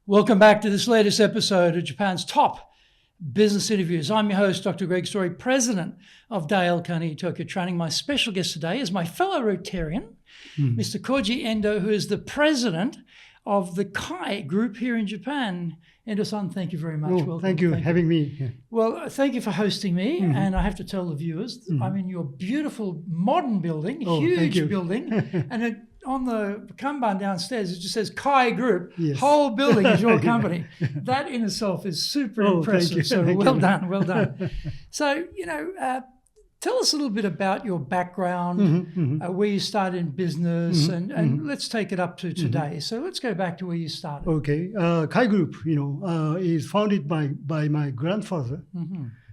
Welcome back to this latest episode of Japan's top business interviews. I'm your host, Dr. Greg Story, president of Dale Carnegie Tokyo Training. My special guest today is my fellow Rotarian, Mr. Koji Endo, who is the president of the Kai group here in Japan. Endo-san, thank you very much. Welcome. Thank you for having me. Yeah. Well, thank you for hosting me. And I have to tell the viewers, I'm in your beautiful modern building, huge building, and on the kanban downstairs, it just says Kai Group. Yes. Whole building is your company. That in itself is super impressive. So well done. So, tell us a little bit about your background, where you started in business, and let's take it up to today. So let's go back to where you started. Okay. Kai Group, is founded by my grandfather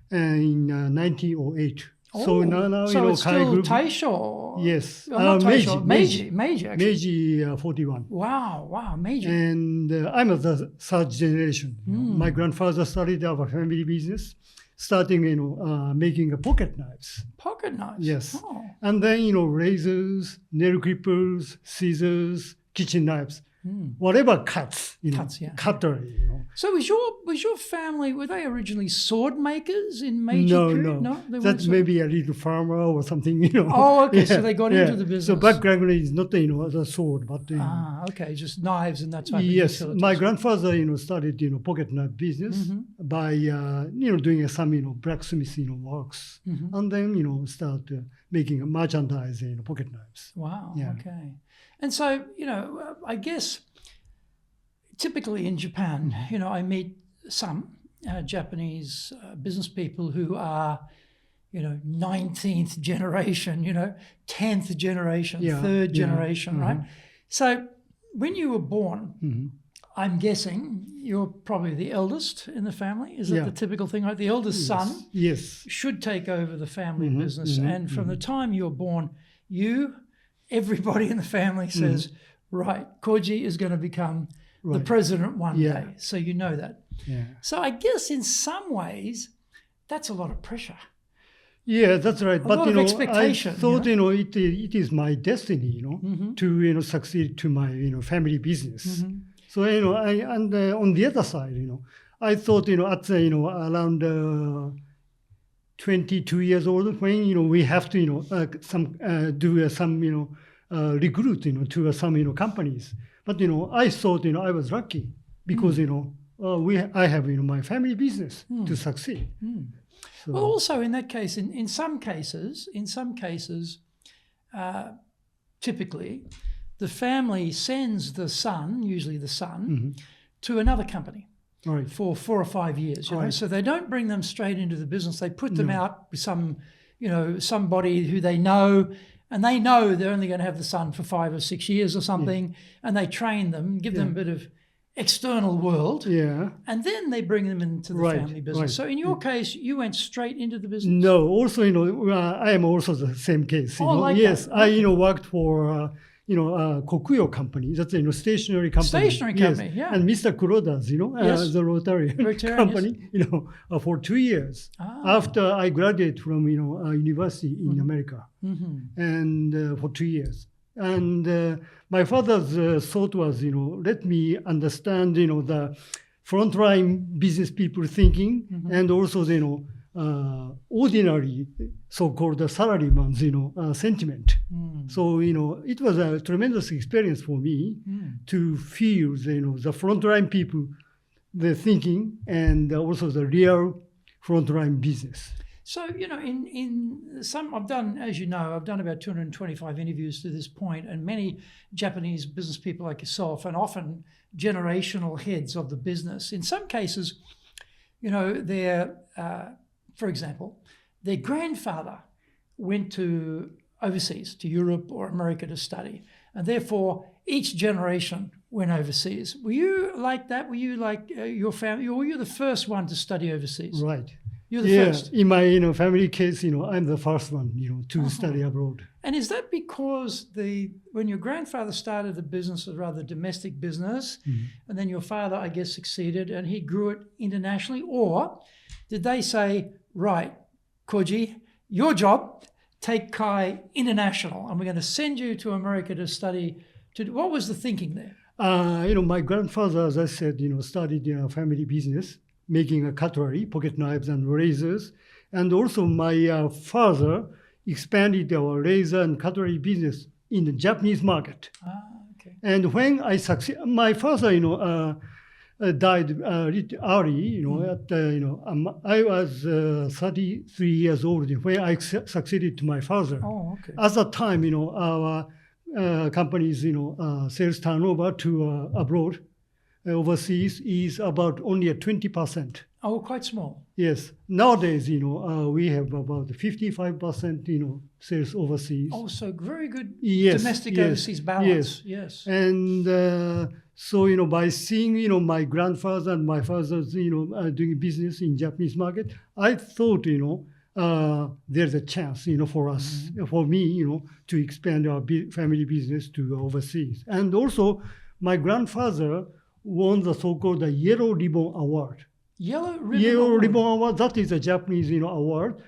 in 1908. So now so it's Kai still Group. Taisho? Yes. Not Taisho, Meiji actually. Meiji 41. Wow, Meiji. And I'm of the third generation. My grandfather started our family business, starting, making pocket knives. Pocket knives? Yes. Oh. And then, razors, nail clippers, scissors, kitchen knives, whatever cuts, cutlery, So was your family, were they originally sword makers in Meiji period? No. They That may be a little farmer or something, Oh, okay. So they got into the business. So background is not, the sword, but, okay. Just knives and that type of yes. utilities. My grandfather, started, pocket knife business by, doing some, blacksmith, works. And then, start making merchandise, pocket knives. Wow. Yeah. Okay. And so, I guess typically in Japan, I meet some Japanese business people who are, 19th generation, 10th generation, third generation, right? So when you were born, I'm guessing you're probably the eldest in the family. Is that the typical thing, right? The eldest son should take over the family business. And from the time you're born, everybody in the family says, right, Koji is going to become the president one day. So you know that. Yeah. So I guess in some ways, that's a lot of pressure. Yeah, that's right. A lot of expectation, I thought, it is my destiny, to, succeed to my, family business. So, on the other side, I thought, at, around 22 years old, when, we have to, do some, recruit, to some, companies. But, I thought, I was lucky because, I have, my family business to succeed. So. Well, also in that case, in some cases, typically, the family sends the son, usually the son, to another company for 4 or 5 years. You know? So they don't bring them straight into the business. They put them out with some, somebody who they know, and they know they're only going to have the son for 5 or 6 years or something, and they train them, give them a bit of external world, and then they bring them into the family business. So in your case, you went straight into the business? No, also, I am also the same case. Yes, that. I, worked for, Kokuyo company, that's a stationery company. Stationery company, And Mr. Kuroda's, the Rotarian company, for 2 years after I graduated from, university in America, and for 2 years. And my father's thought was, let me understand, the frontline business people thinking, and also, ordinary so-called salaryman's, sentiment. So, it was a tremendous experience for me to feel, the frontline people, the thinking, and also the real frontline business. So, in some, I've done about 225 interviews to this point, and many Japanese business people like yourself, and often generational heads of the business. In some cases, for example, their grandfather went to overseas, to Europe or America to study, and therefore each generation went overseas. Were you like that? Were you like your family? Or were you the first one to study overseas? Right. You're the first. In my family case, I'm the first one, to study abroad. And is that because when your grandfather started the business, a rather domestic business, and then your father, I guess, succeeded and he grew it internationally? Or did they say, right, Koji, your job, take Kai international, and we're going to send you to America to study? What was the thinking there? My grandfather, as I said, started a family business, making a cutlery, pocket knives, and razors. And also my father expanded our razor and cutlery business in the Japanese market. Okay. And when I succeed, my father, died early. I was 33 years old when I succeeded to my father. Oh, okay. At that time, our company's, sales turnover to abroad, overseas, is about only at 20%. Oh, quite small. Yes. Nowadays, we have about 55%, sales overseas. Oh, so very good Yes, domestic yes, overseas balance. Yes. And so, by seeing, my grandfather and my father's, doing business in Japanese market, I thought, there's a chance, for us, for me, to expand our family business to overseas. And also, my grandfather won the so-called Yellow Ribbon Award. Yellow Ribbon Yellow Award. Ribbon Award, that is a Japanese, award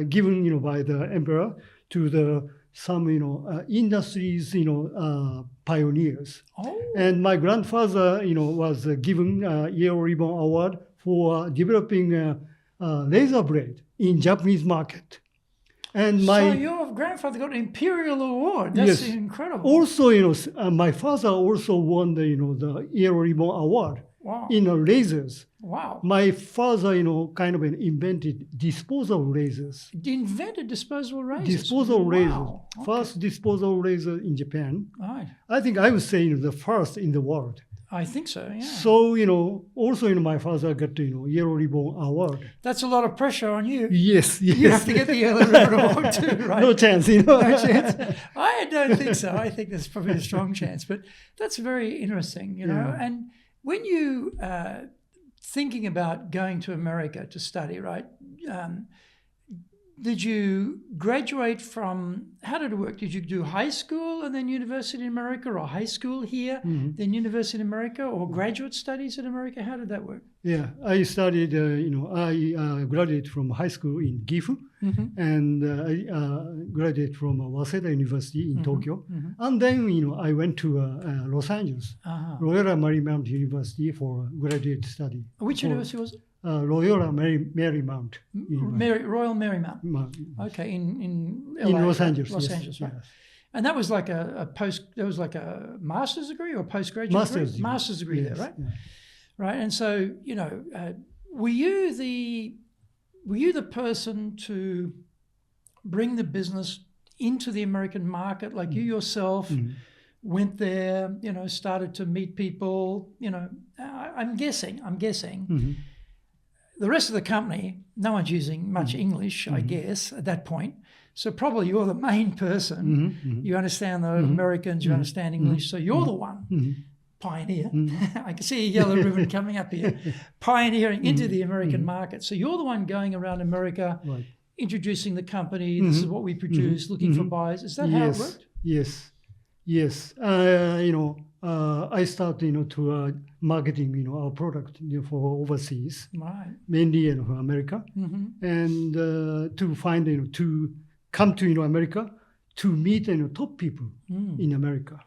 given, by the emperor to some, industries, pioneers. Oh. And my grandfather, was given Yellow Ribbon Award for developing razor blade in Japanese market. And so your grandfather got an imperial award. That's incredible. Also, my father also won the Yellow Ribbon Award. Wow. In razors. Wow. My father, kind of invented disposable razors. Invented disposable razors. Disposable razors. Okay. First disposable razor in Japan. Right. I think I would say the first in the world. I think so, yeah. So, also, my father got, Yellow Ribbon Award. That's a lot of pressure on you. Yes. You have to get the Yellow Ribbon Award too, right? No chance, No chance. I don't think so. I think there's probably a strong chance. But that's very interesting, And when you thinking about going to America to study, right? Did you graduate from, how did it work? Did you do high school and then university in America, or high school here, then university in America, or graduate studies in America? How did that work? Yeah, I studied, I graduated from high school in Gifu, and I graduated from Waseda University in Tokyo. And then, I went to Los Angeles, Loyola Marymount University for graduate study. Which university was it? Loyola Marymount. Royal Marymount. Okay, in LA, in Los Angeles. Los Angeles, right? Yes. And that was like a master's degree or postgraduate degree? Master's degree there, right? Yeah. Right. And so, were you the person to bring the business into the American market? Like you yourself went there, started to meet people, I'm guessing. The rest of the company, no one's using much English, I guess, at that point. So probably you're the main person. You understand the Americans, you understand English. So you're the one, pioneer. I can see a yellow ribbon coming up here, pioneering into the American market. So you're the one going around America, introducing the company. This is what we produce, looking for buyers. Is that how it worked? Yes. I started, to marketing, our product for overseas, mainly for America, and to find, to come to America to meet top people in America,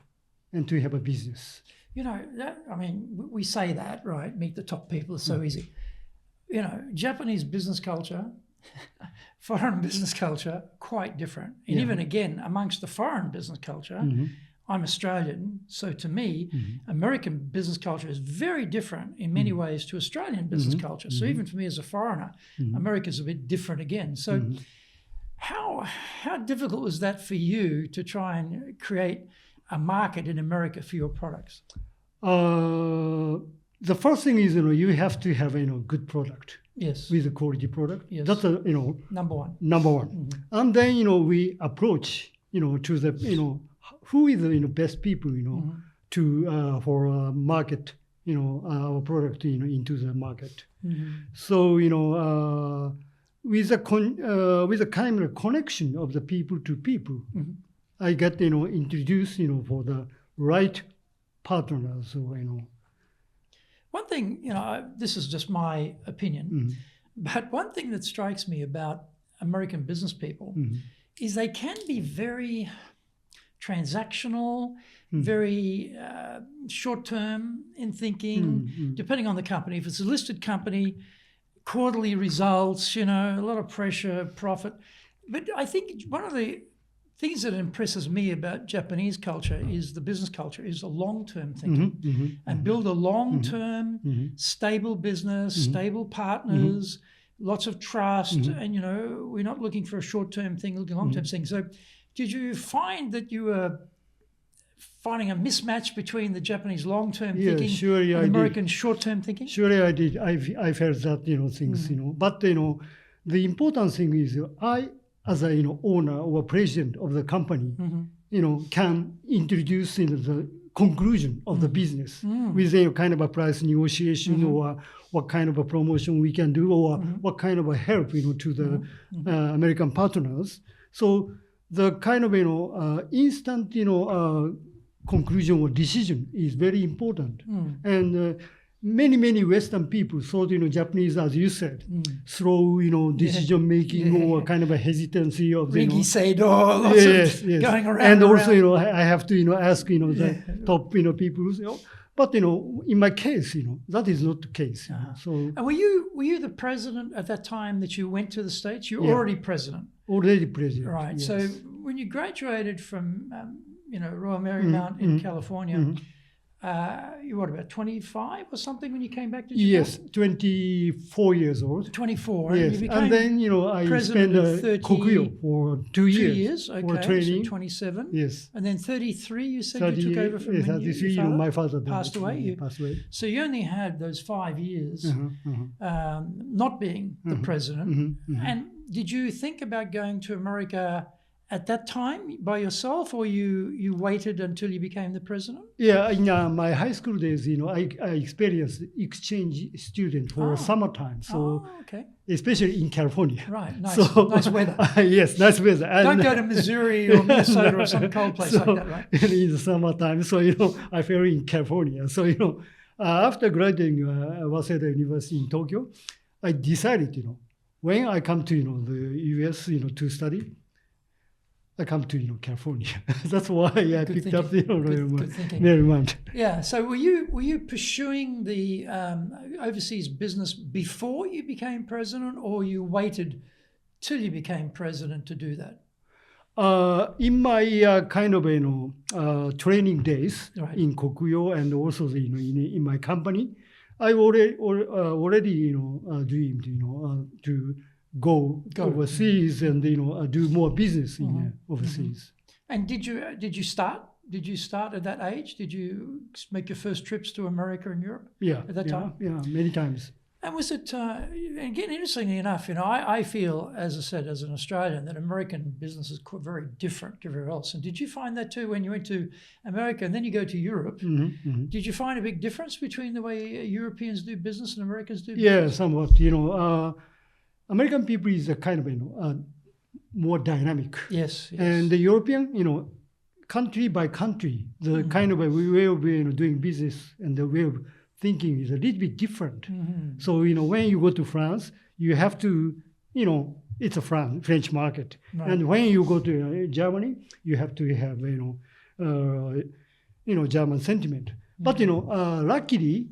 and to have a business. We say that, right? Meet the top people is so easy. Japanese business culture, foreign business culture, quite different. And even again, amongst the foreign business culture. I'm Australian, so to me, American business culture is very different in many ways to Australian business culture. So even for me as a foreigner, America's a bit different again. So how difficult was that for you to try and create a market in America for your products? The first thing is, you have to have a good product. Yes. With a quality product. Yes. That's number one. And then we approach to the who is the best people to for market our product into the market. So with a kind of connection of the people to people, I get introduced for the right partners. So one thing this is just my opinion, but one thing that strikes me about American business people is they can be very transactional. very short-term in thinking, depending on the company. If it's a listed company, quarterly results, a lot of pressure, profit. But I think one of the things that impresses me about Japanese culture is the business culture is a long-term thinking and build a long-term, stable business, stable partners, lots of trust. And, we're not looking for a short-term thing, looking at a long-term thing. So did you find that you were finding a mismatch between the Japanese long-term thinking and American short-term thinking? Surely I did. I felt that, things, But, the important thing is I, as a, owner or president of the company, can introduce the conclusion of the business with a kind of a price negotiation or what kind of a promotion we can do or what kind of a help, to the American partners. So the kind of, instant, conclusion or decision is very important. And many Western people thought, Japanese, as you said, slow, decision making or kind of a hesitancy of the lots of going around. And also, I have to, ask, the top, people. But in my case, that is not the case. So. And were you the president at that time that you went to the States? You were already president. Already president. Right. Yes. So when you graduated from, Royal Marymount in California. You were about 25 or something when you came back to Japan? Yes, 24 years old. 24. Yes, and then, I spent Kokuyo for 2 years. 2 years, okay, for training. So 27. Yes. And then 33, you said you took over from yes, 33, my father passed away. Passed away. So you only had those 5 years not being the president. And did you think about going to America at that time by yourself, or you waited until you became the president? Yeah, in my high school days, I experienced exchange student for summertime. So especially in California. Right, nice, so, nice weather. Yes, nice weather. And don't go to Missouri or Minnesota or some cold place like that, right? In the summertime, so I fell in California. So after graduating Waseda University in Tokyo, I decided, when I come to the US, to study, I come to California. That's why I picked up Marymount. Yeah. So were you pursuing the overseas business before you became president, or you waited till you became president to do that? In my kind of training days in Kokuyo and also in my company, I already dreamed to go overseas and do more business in overseas. And did you start? Did you start at that age? Did you make your first trips to America and Europe? Yeah, at that time. Yeah, many times. And was it again? Interestingly enough, I feel, as I said, as an Australian, that American business is very different to everywhere else. And did you find that too when you went to America and then you go to Europe? Did you find a big difference between the way Europeans do business and Americans do business? Yeah, somewhat. American people is a kind of more dynamic. Yes. And the European, country by country, the kind of way of doing business and the way of thinking is a little bit different. So when you go to France, you have to, it's a French market, and when you go to Germany, you have to have German sentiment. But luckily,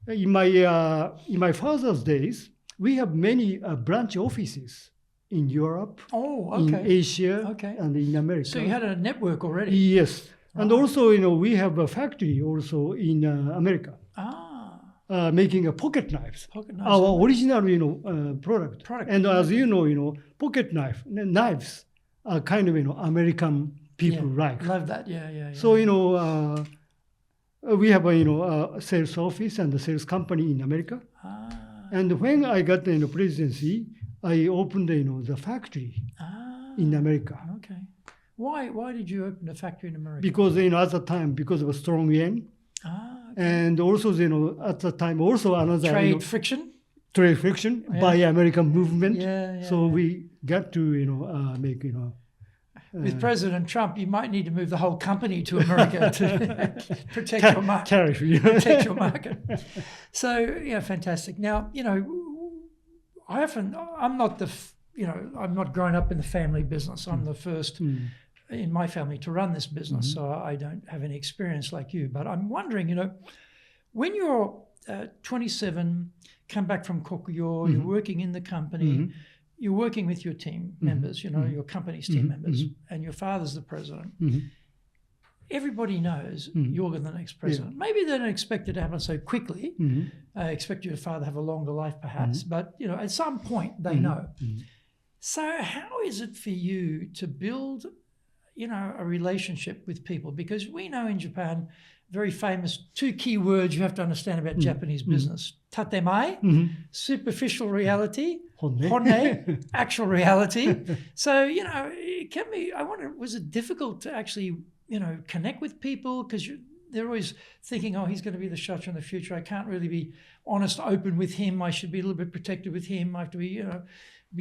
in my father's days, we have many branch offices in Europe, in Asia, and in America. So you had a network already. Yes, and also we have a factory also in America. Making a pocket knives. Our original product. And as you know, pocket knives are kind of American people like. Love that. Yeah. So we have a sales office and a sales company in America. And when I got the presidency, I opened the factory in America. Okay. Why did you open a factory in America? Because at the time, because of a strong yen. And also at the time also another trade friction by American movement. So we got to make with President Trump, you might need to move the whole company to America to protect your market. Tariff, protect your market. So fantastic. Now I'm not grown up in the family business. I'm the first in my family to run this business, so I don't have any experience like you. But I'm wondering, when you're 27, come back from Kokuyo, you're working in the company, you're working with your team members, your company's team members, and your father's the president. Everybody knows you're the next president. Maybe they don't expect it to happen so quickly. Expect your father to have a longer life, perhaps. But, at some point they know. So how is it for you to build, a relationship with people? Because we know in Japan, very famous 2 key words you have to understand about Japanese business. Tatemae, superficial reality. Honne, actual reality. So, it can be, I wonder, was it difficult to actually, connect with people? Because they're always thinking, oh, he's going to be the shotter in the future. I can't really be honest, open with him. I should be a little bit protective with him. I have to be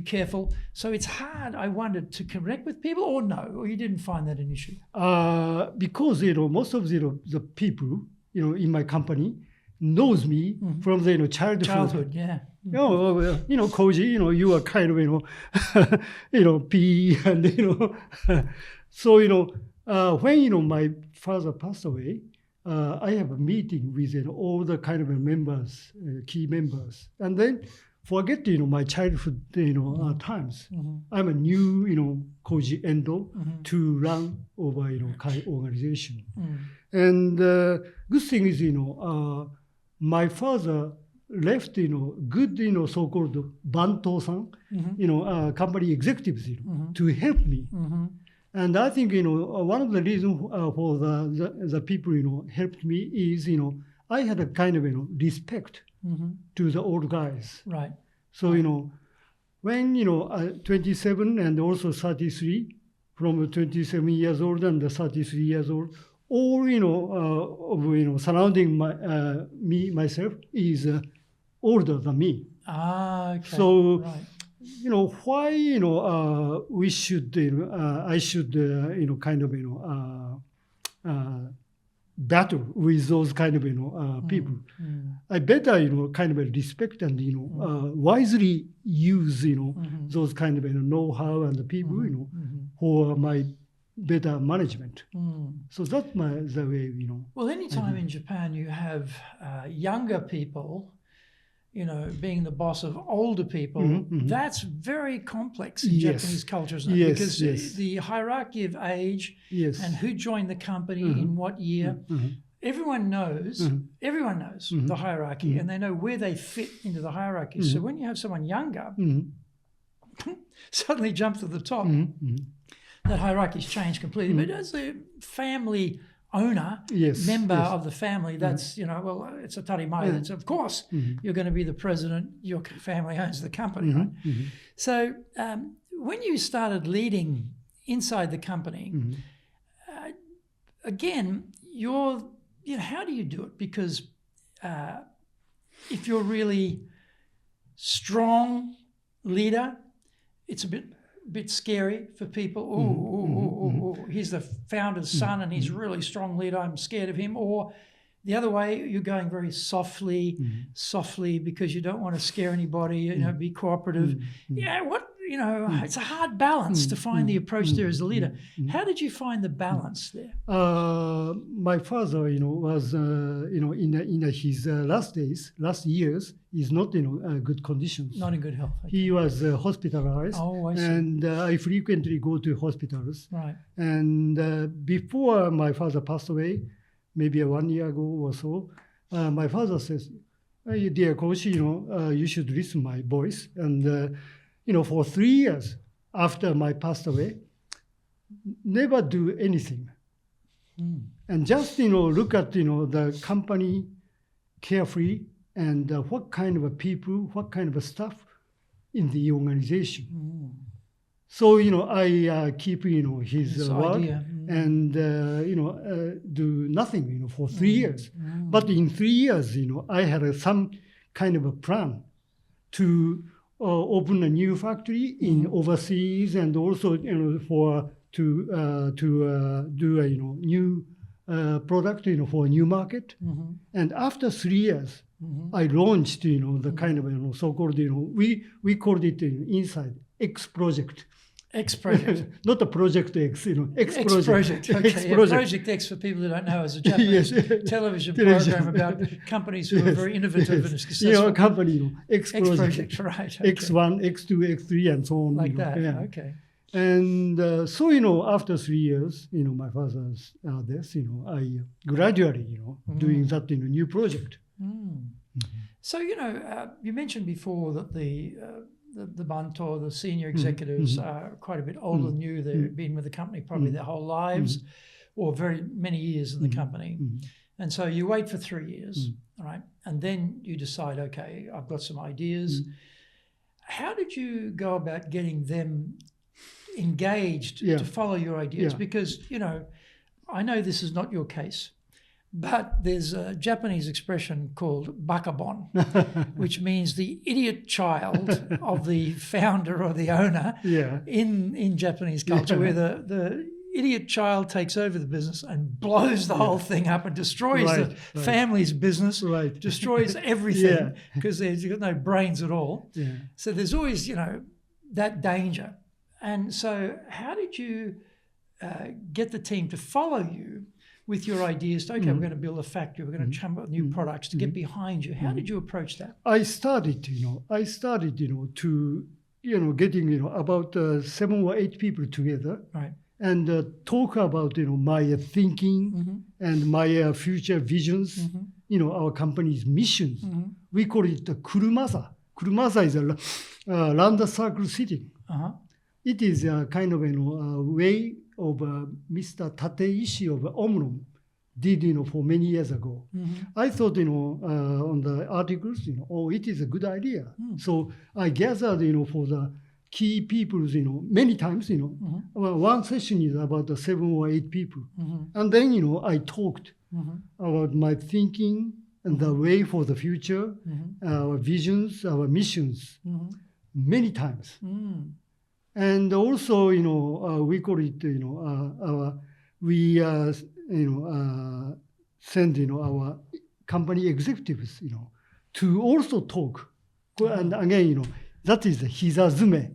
careful. So it's hard, I wondered, to connect with people, or no, or you didn't find that an issue? Because, most of the people, in my company knows me from the childhood. Yeah. Koji, you are kind of, PE and, so, when, my father passed away, I have a meeting with all the kind of members, key members. And then forget, my childhood, times. I'm a new, Koji Endo to run over, Kai organization. And good thing is, my father left, good, so-called Banto-san, company executives, to help me. And I think, one of the reasons for the people, helped me is, I had a kind of, respect to the old guys. Right. So, when, 27 and also 33, from 27 years old and 33 years old, all, surrounding myself is older than me. Okay. So, right. Why, we should, I should, kind of, battle with those kind of, people. I better, kind of respect and, wisely use, those kind of, know-how and the people, who are my better management. So that's the way, Well, anytime in Japan you have younger people, being the boss of older people, that's very complex in Japanese culture, isn't it? Because the hierarchy of age and who joined the company in what year, everyone knows the hierarchy and they know where they fit into the hierarchy. So when you have someone younger suddenly jump to the top, that hierarchy's changed completely. But as the family owner, member of the family, that's, well, it's a tarimae. It's, of course, you're going to be the president. Your family owns the company, right? So when you started leading inside the company, again, how do you do it? Because if you're really strong leader, it's a bit scary for people. He's the founder's son and he's a really strong leader. I'm scared of him. Or the other way, you're going very softly because you don't want to scare anybody. Be cooperative. It's a hard balance to find the approach there as a leader. How did you find the balance there? My father, was in his last years, is not in good conditions. Not in good health. Okay. He was hospitalized. Oh, I see. And I frequently go to hospitals. Right. And before my father passed away, maybe 1 year ago or so, my father says, "Hey, dear Koshi, you should listen to my voice." And for 3 years after my passed away, never do anything. And just, look at, the company carefully and what kind of people, what kind of stuff in the organization. So, I keep, his word idea. and, do nothing, for 3 years. But in 3 years, I had some kind of a plan to open a new factory in overseas and also, to do a, new product, for a new market. And after 3 years, I launched, the kind of, so-called, we called it inside X project. X-project. Not the project X, X project. X-project. Okay. Project X, for people who don't know, is a Japanese television program about companies who are very innovative and successful. Company, X project. Right. Okay. X1, X2, X3, and so on. Like that. Yeah. Okay. And so, after 3 years, my father's death, I gradually, doing that in a new project. So, you mentioned before that the banto, the senior executives, are quite a bit older than you. They've been with the company probably their whole lives or very many years in the company. And so you wait for 3 years, right? And then you decide, okay, I've got some ideas. How did you go about getting them engaged to follow your ideas? Because, I know this is not your case, but there's a Japanese expression called bakabon, which means the idiot child of the founder or the owner in Japanese culture, where the idiot child takes over the business and blows the whole thing up and destroys the family's business, destroys everything because they've got no brains at all. So there's always, that danger. And so how did you get the team to follow you with your ideas to, okay, we're going to build a factory, we're going to come up with new products, to get behind you? How did you approach that? I started, to, getting, about 7 or 8 people together. Right. And talk about, my thinking and my future visions, our company's missions. We call it the kurumasa. Kurumasa is a round circle sitting. It is a kind of a way of Mr. Tateishi of Omron did, for many years ago. I thought, on the articles, it is a good idea. So I gathered, for the key people, many times, one session is about 7 or 8 people. And then, I talked about my thinking and the way for the future, our visions, our missions, many times. And also, we call it, we, send, our company executives, to also talk. And again, that is hizazume,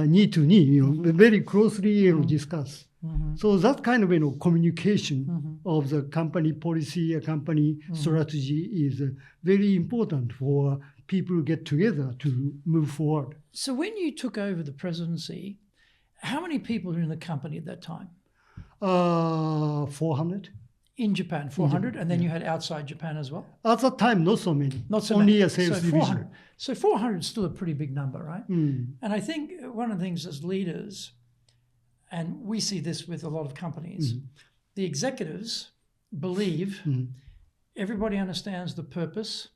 knee to knee, very closely, discuss. So that kind of, communication of the company policy, a company strategy is very important for people get together to move forward. So when you took over the presidency, how many people were in the company at that time? 400. In Japan, 400, and then you had outside Japan as well? At that time, not so many. Not so Only many. a sales division. 400. So 400 is still a pretty big number, right? And I think one of the things as leaders, and we see this with a lot of companies, the executives believe everybody understands the purpose,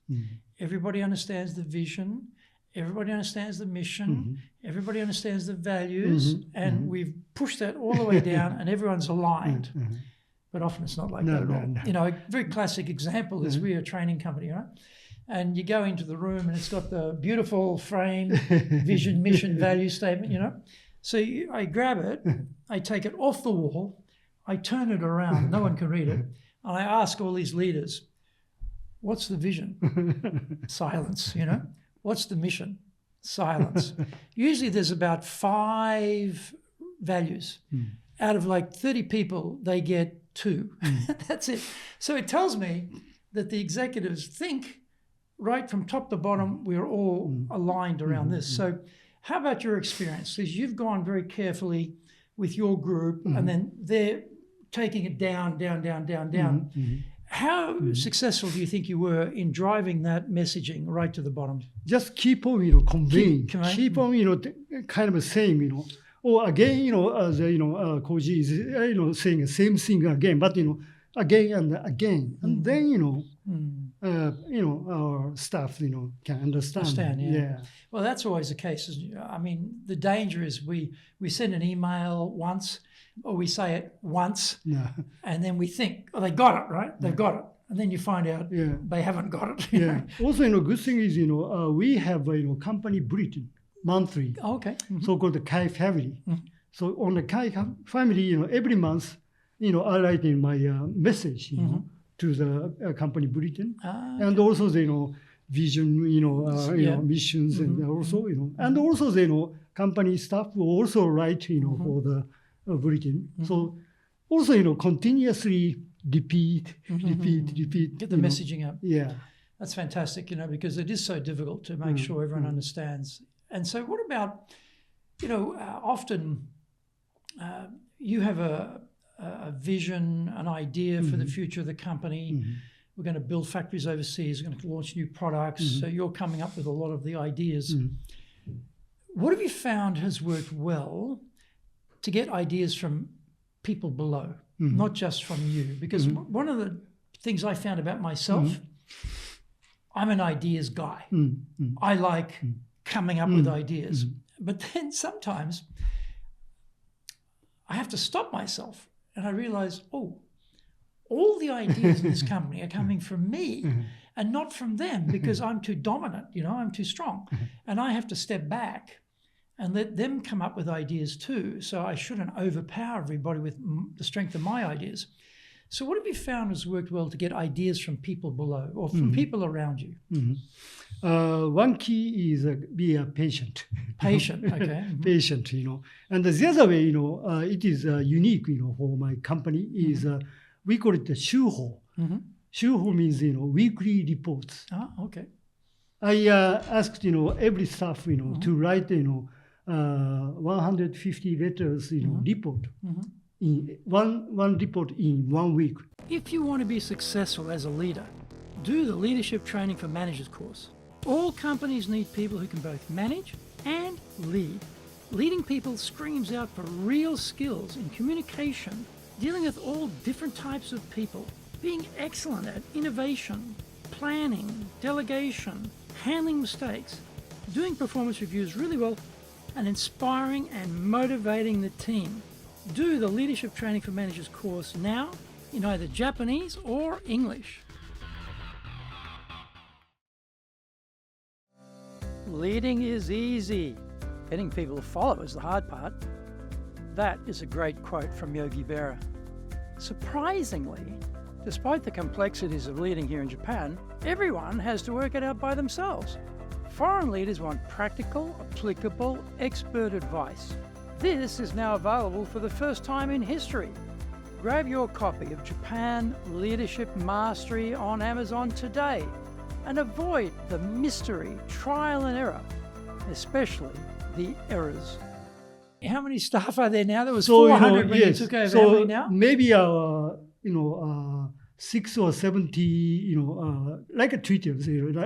everybody understands the vision, everybody understands the mission, everybody understands the values, and we've pushed that all the way down and everyone's aligned. But often it's not like that at all. A very classic example is we're a training company, right? And you go into the room and it's got the beautiful frame, vision, mission, value statement, So I grab it, I take it off the wall, I turn it around, no one can read it, and I ask all these leaders, what's the vision? Silence, What's the mission? Silence. Usually there's about 5 values. Out of like 30 people, they get 2. That's it. So it tells me that the executives think right from top to bottom, we're all aligned around this. So how about your experience? Because you've gone very carefully with your group and then they're taking it down. How successful do you think you were in driving that messaging right to the bottom? Just keep on, conveying. Keep on, kind of saying, or again, as Koji is, saying the same thing again, but again and again, and then our staff, can understand. Yeah. Well, that's always the case. I mean, the danger is we send an email once, or we say it once, and then we think, oh, they got it, right? They've got it. And then you find out they haven't got it. Also, good thing is, we have a company bulletin monthly. Oh, okay. So-called the Kai family. So on the Kai family, every month, I write in my message, to the company bulletin. And also, vision, missions, and also, and also the, company staff will also write, for the bulletin. So also, continuously repeat. Get the messaging up. Yeah. That's fantastic, because it is so difficult to make sure everyone understands. And so what about, often you have a vision, an idea for the future of the company. We're going to build factories overseas, we're going to launch new products. So you're coming up with a lot of the ideas. What have you found has worked well to get ideas from people below, not just from you? Because one of the things I found about myself, I'm an ideas guy. I like coming up with ideas. But then sometimes I have to stop myself and I realize, all the ideas in this company are coming from me and not from them, because I'm too dominant, I'm too strong. And I have to step back and let them come up with ideas too. So I shouldn't overpower everybody with the strength of my ideas. So what have you found has worked well to get ideas from people below or from people around you? One key is be a patient. Patient, okay. Patient, And the other way, it is unique, for my company is we call it the shuho. Shuho means, weekly reports. Ah, okay. I asked, every staff, to write, 150 letters, report. In one report in 1 week. If you want to be successful as a leader, do the Leadership Training for Managers course. All companies need people who can both manage and lead. Leading people screams out for real skills in communication, dealing with all different types of people, being excellent at innovation, planning, delegation, handling mistakes, doing performance reviews really well, and inspiring and motivating the team. Do the Leadership Training for Managers course now in either Japanese or English. Leading is easy. Getting people to follow is the hard part. That is a great quote from Yogi Berra. Surprisingly, despite the complexities of leading here in Japan, everyone has to work it out by themselves. Foreign leaders want practical, applicable, expert advice. This is now available for the first time in history. Grab your copy of Japan Leadership Mastery on Amazon today and avoid the mystery, trial and error, especially the errors. How many staff are there now? There was 400 when you took over. So how many now? Maybe 6 or 70, like a Twitter,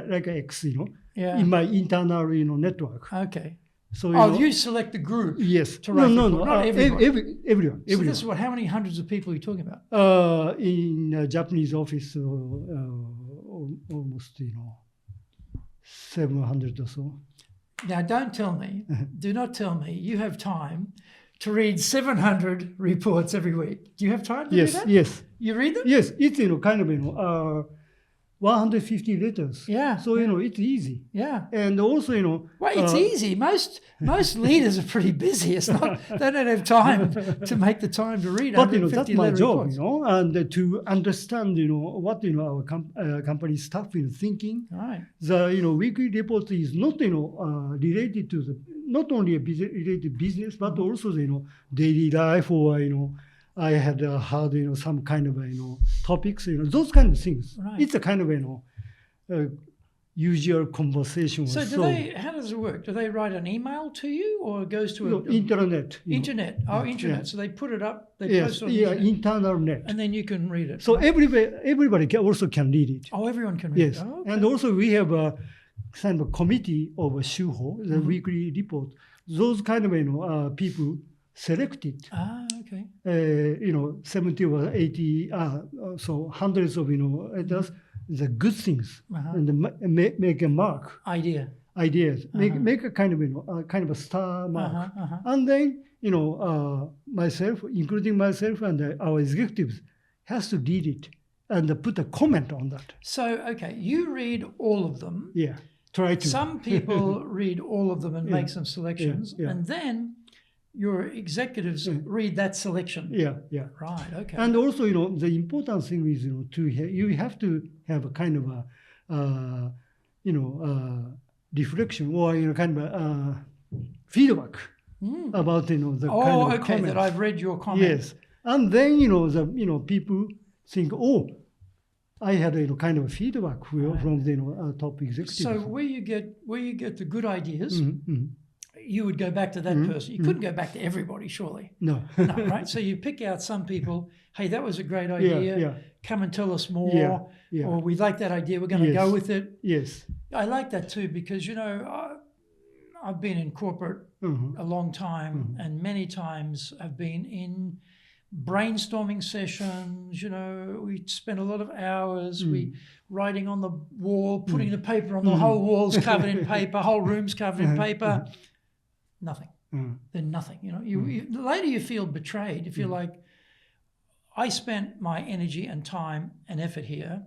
like a X, in my internal, network. Okay. So you select the group. Yes. To write No. Not everyone. Everyone. So this is how many hundreds of people are you talking about? In a Japanese office, almost 700 or so. Now, do not tell me you have time to read 700 reports every week. Do you have time to do that? Yes. You read them? Yes, it's kind of 150 letters. Yeah. So it's easy. Yeah. And also well, it's easy. Most leaders are pretty busy. It's not they don't have time to make the time to read. But that's my job. Reports. And to understand what our company staff is thinking. Right. The weekly report is not related to not only a related business, but also daily life or I had heard some kind of topics, those kind of things. Right. It's a kind of usual conversation. So how does it work? Do they write an email to you, or it goes to internet? Internet. Internet. Yeah. So they put it up. They post it on internet. Internal net. And then you can read it. So everybody also can read it. Oh, everyone can read it. Oh, okay. And also we have a kind of committee of shuho, the weekly report. Those kind of people selected. Okay. 70 or 80, so hundreds of letters, the good things, and make a mark. Ideas. Make a kind of a star mark, and then myself, including myself and our executives, has to read it and put a comment on that. So you read all of them. Yeah. Try to. Some people read all of them and make some selections, and then your executives read that selection. Yeah. Right. Okay. And also, the important thing is, you have to have a kind of a, reflection or kind of feedback about the kind of okay, that I've read your comment. Yes, and then the people think, oh, I had kind of feedback from the top executives. So where you get the good ideas, you would go back to that person. You couldn't go back to everybody, surely. No. No, right? So you pick out some people. Hey, that was a great idea. Yeah. Come and tell us more. Yeah. Or we like that idea. We're going to go with it. Yes. I like that too because I've been in corporate a long time, and many times I've been in brainstorming sessions. We spend a lot of hours. We writing on the wall, putting the paper on the whole wall's covered in paper, whole room's covered in paper. Nothing. Then nothing. Later you feel betrayed. You feel like I spent my energy and time and effort here,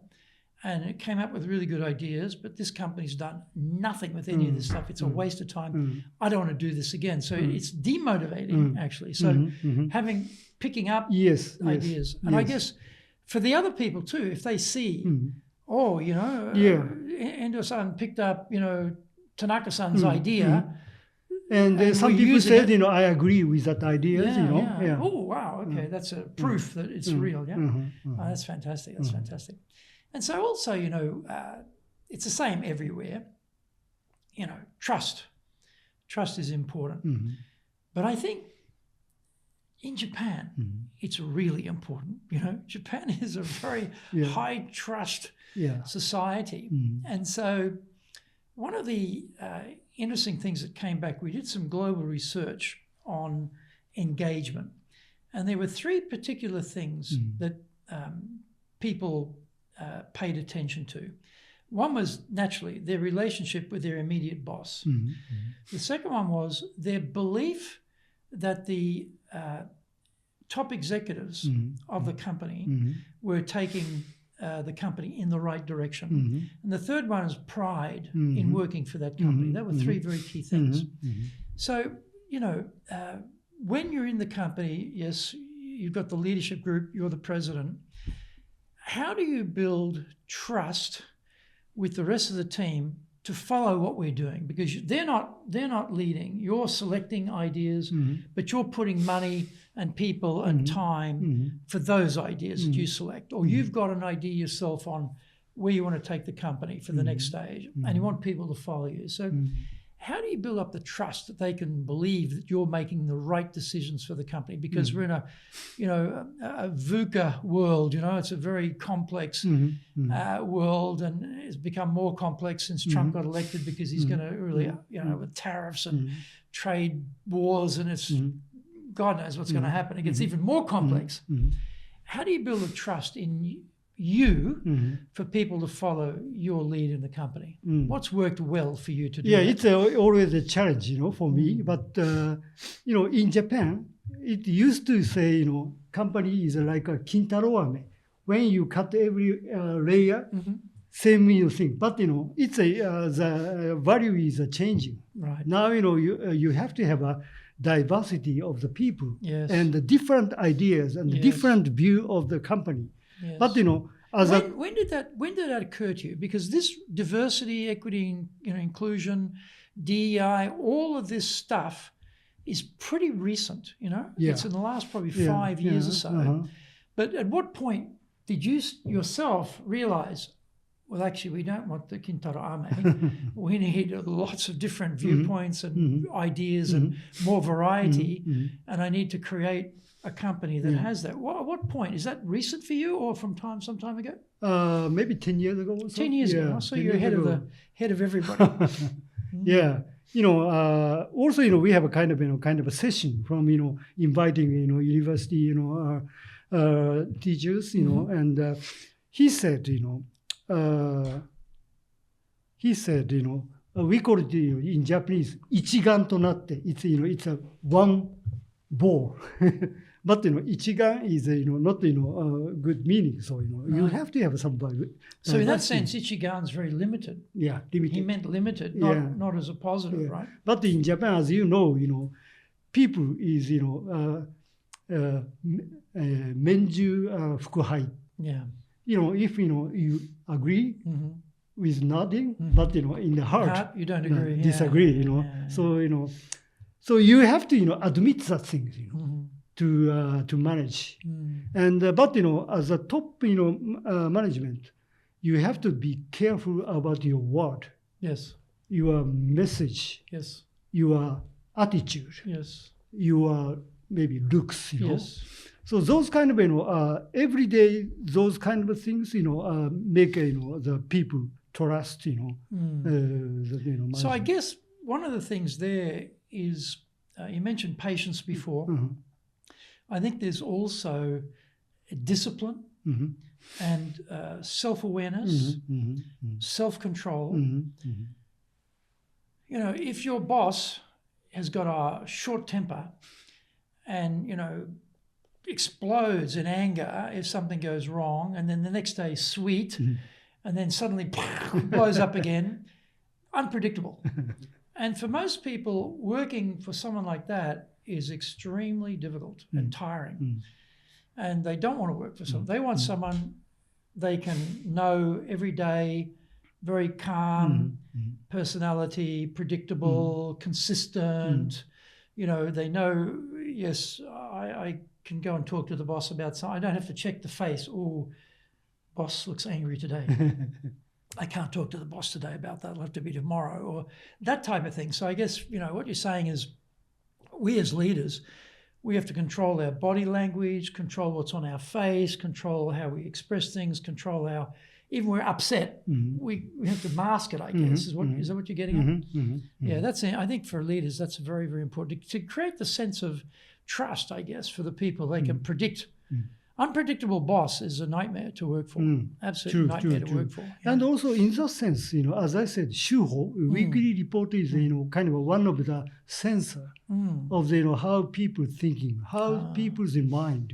and it came up with really good ideas, but this company's done nothing with any of this stuff. It's a waste of time. I don't want to do this again. So it's demotivating, actually. So picking up ideas. And I guess for the other people too, if they see, Endo-san picked up, Tanaka-san's idea. And some people said, I agree with that idea. Yeah. Oh, wow. Okay. That's a proof that it's real. Yeah. Oh, that's fantastic. That's fantastic. And so also, it's the same everywhere. Trust. Trust is important. But I think in Japan, it's really important. Japan is a very high trust society. And so one of the interesting things that came back, we did some global research on engagement. And there were three particular things that people paid attention to. One was naturally their relationship with their immediate boss. The second one was their belief that the top executives of the company were taking the company in the right direction. And the third one is pride in working for that company. That were three very key things. So, when you're in the company, yes, you've got the leadership group, you're the president. How do you build trust with the rest of the team to follow what we're doing? Because they're not leading. You're selecting ideas, but you're putting money and people and time for those ideas that you select. Or you've got an idea yourself on where you want to take the company for the next stage, and you want people to follow you. So how do you build up the trust that they can believe that you're making the right decisions for the company? Because we're in a VUCA world, it's a very complex world, and it's become more complex since Trump got elected because he's going to really, with tariffs and trade wars, and it's God knows what's going to happen. It gets even more complex. How do you build a trust in you for people to follow your lead in the company? What's worked well for you to do that? It's always a challenge, for me. But, in Japan, it used to say, company is like a kintaro ame. When you cut every layer, same thing. But, it's the value is changing. Right. Now, you have to have a diversity of the people and the different ideas and the different view of the company. Yes. But when did that occur to you? Because this diversity, equity, inclusion, DEI, all of this stuff is pretty recent. It's in the last probably 5 years or so. But at what point did you yourself realize, well, actually, we don't want the Kintaro Ame. We need lots of different viewpoints and ideas and more variety, and I need to create a company that has that. At what point? Is that recent for you, or from some time ago? Maybe 10 years ago. Or so. 10 years ago. So you're ahead of everybody. Also, we have a kind of a session from inviting university teachers, and he said we call it in Japanese 一丸となって it's a one ball. But ichigan is not good meaning. So you have to have some value. So in that sense, ichigan is very limited. Yeah, limited. He meant limited, not as a positive, right? But in Japan, as people is menju fukuhai. Yeah. If you agree, with nodding, but in the heart, you don't agree. disagree. So so you have to admit that things to manage, and but as a top management, you have to be careful about your word, Yes, your message, yes, your attitude, yes, your maybe looks, yes. So those kind of every day, those kind of things make the people trust So I guess one of the things there is you mentioned patience before. I think there's also discipline and self-awareness, self-control. If your boss has got a short temper and explodes in anger if something goes wrong, and then the next day sweet, and then suddenly blows up again, unpredictable. And for most people, working for someone like that is extremely difficult and tiring. And they don't want to work for someone. They want someone they can know every day, very calm personality, predictable, consistent. They know, yes, I can go and talk to the boss about something. I don't have to check the face. Oh, boss looks angry today. I can't talk to the boss today about that. It'll have to be tomorrow, or that type of thing. So I guess, what you're saying is we as leaders, we have to control our body language, control what's on our face, control how we express things, control how, even when we're upset, we have to mask it, I guess. Is that what you're getting at? Yeah, that's, I think for leaders, that's very, very important to create the sense of trust, I guess, for the people. They can predict. Unpredictable boss is a nightmare to work for. Absolute nightmare to work for. Yeah. And also in that sense, as I said, Shuho, weekly report is, kind of one of the sensor of the, how people thinking, how people's mind,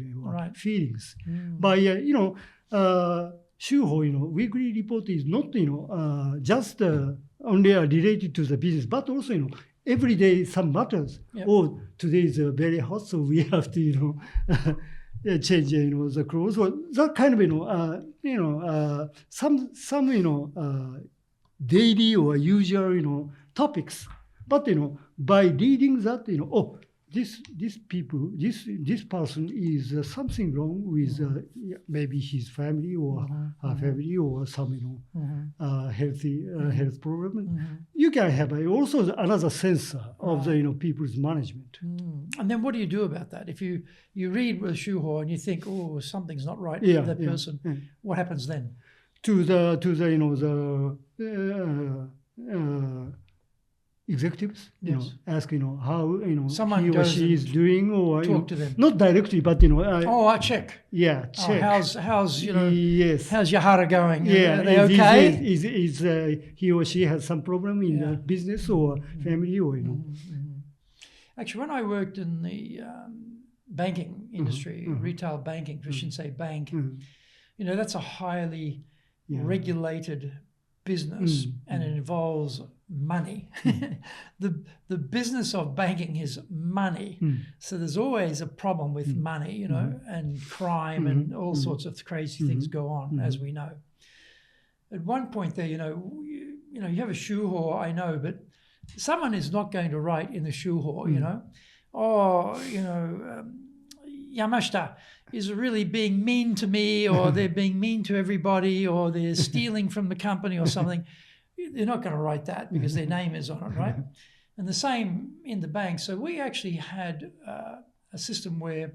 feelings. By, Shuho, weekly report is not, just only related to the business, but also, every day some matters. Oh, today is very hot, so we have to, change, the clothes. Or that kind of, some, daily or usual, topics. But, by reading that, oh, this person is something wrong with maybe his family or her family or some health problem. You can have also another sensor of the people's management. And then what do you do about that? If you read with Shuho and you think, oh, something's not right with that person, what happens then? To the executives, ask how someone he or she is doing, or talk to them. Not directly, but I check. Yeah, check. How's yes. How's Yahara going? Yeah, are they okay? Is he or she has some problem in the business or family, or Actually, when I worked in the banking industry, retail banking, I shouldn't say bank, that's a highly regulated business, and it involves money. The business of banking is money. So there's always a problem with money, and crime and all sorts of crazy things go on, as we know. At one point there, you have a Shuho, I know, but someone is not going to write in the Shuho, Yamashita is really being mean to me, or they're being mean to everybody, or they're stealing from the company or something. They're not going to write that because their name is on it, right? And the same in the bank. So we actually had a system where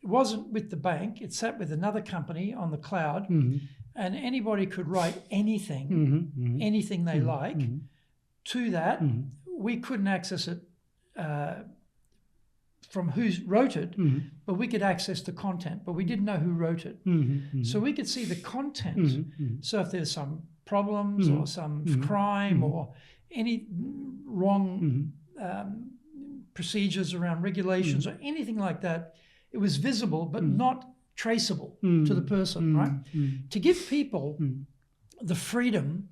it wasn't with the bank, it sat with another company on the cloud, and anybody could write anything, anything they like to that. We couldn't access it from who wrote it, but we could access the content, but we didn't know who wrote it. So we could see the content. So if there's some problems or some crime or any wrong procedures around regulations or anything like that, it was visible but not traceable to the person, right? To give people the freedom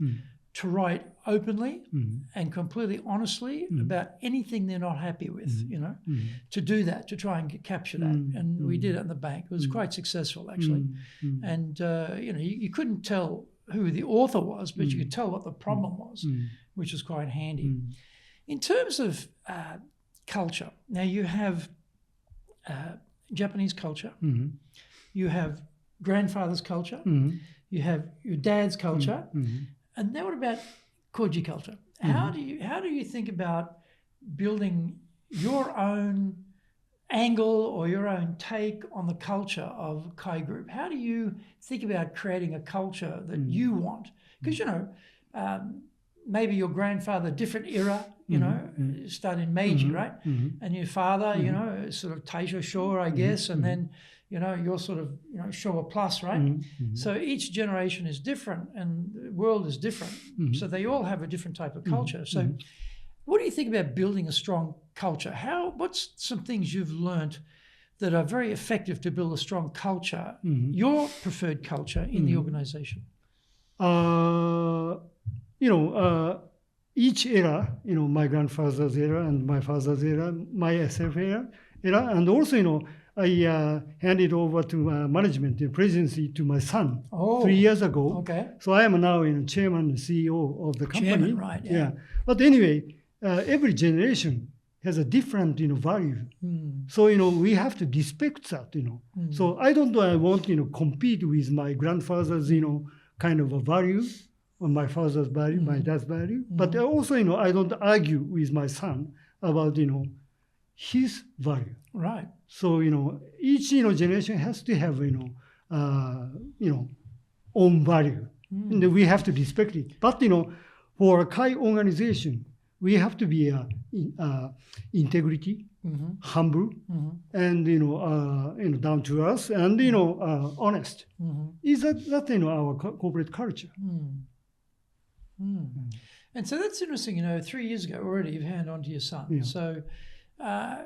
to write openly and completely honestly about anything they're not happy with, to do that, to try and capture that. And we did it in the bank. It was quite successful, actually. And, you couldn't tell who the author was, but you could tell what the problem was, which was quite handy. In terms of culture, now you have Japanese culture, you have grandfather's culture, you have your dad's culture, and then what about Koji culture? How do you think about building your own angle or your own take on the culture of Kai Group? How do you think about creating a culture that you want? Because, maybe your grandfather, different era, started in Meiji, right? And your father, sort of Taisho Showa, I guess, and then, you're sort of, Showa plus, right? So each generation is different and the world is different. So they all have a different type of culture. So what do you think about building a strong culture? What's some things you've learnt that are very effective to build a strong culture, your preferred culture in the organization? Each era, my grandfather's era and my father's era, my SF era, and also, I handed over to management, the presidency, to my son 3 years ago. Okay. So I am now chairman and CEO of the company. Chairman, right? Yeah. But anyway, every generation has a different value. So we have to respect that. So I don't want compete with my grandfather's kind of a value, or my father's value, my dad's value. But also I don't argue with my son about his value. Right. So each generation has to have own value, and we have to respect it. But for a Kai organization, we have to be integrity, humble, and down to earth, and honest. Is that our corporate culture? And so that's interesting. 3 years ago already, you've handed on to your son. Yeah. So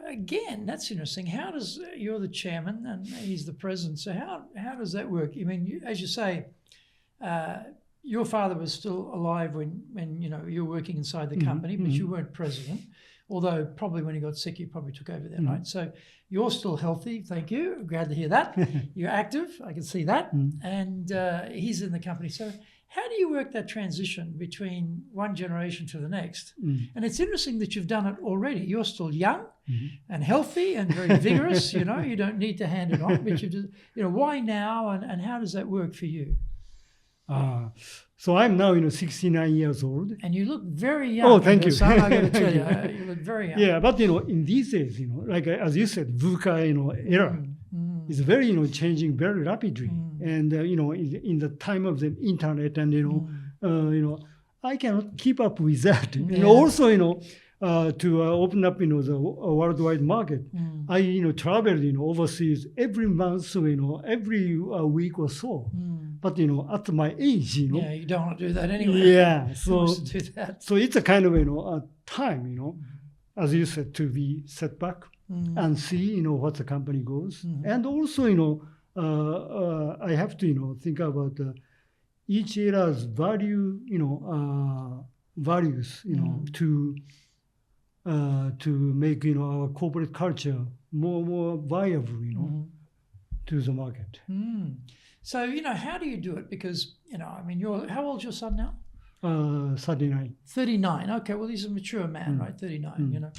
again, that's interesting. How does you're the chairman and he's the president? So how does that work? I mean, as you say, your father was still alive when you were working inside the company, but you weren't president. Although probably when he got sick, you probably took over there, right? So you're still healthy. Thank you. Glad to hear that. You're active. I can see that. And he's in the company. So how do you work that transition between one generation to the next? And it's interesting that you've done it already. You're still young and healthy and very vigorous. You don't need to hand it on. But you just, why now? And how does that work for you? So I'm now 69 years old. And you look very young. Oh, thank you. Son, I got to tell you, you look very young. Yeah, but in these days, like as you said, VUCA era is very changing very rapidly. And in the time of the internet, and I cannot keep up with that. And also to open up the worldwide market, I traveled overseas every month, every week or so. But at my age, yeah, you don't want to do that anyway. Yeah, so do that. So it's a kind of a time, as you said, to be set back and see what the company goes, and also I have to think about each era's values, to make how do you do it? Because how old's your son now? 39. 39. Okay, well, he's a mature man, right? 39.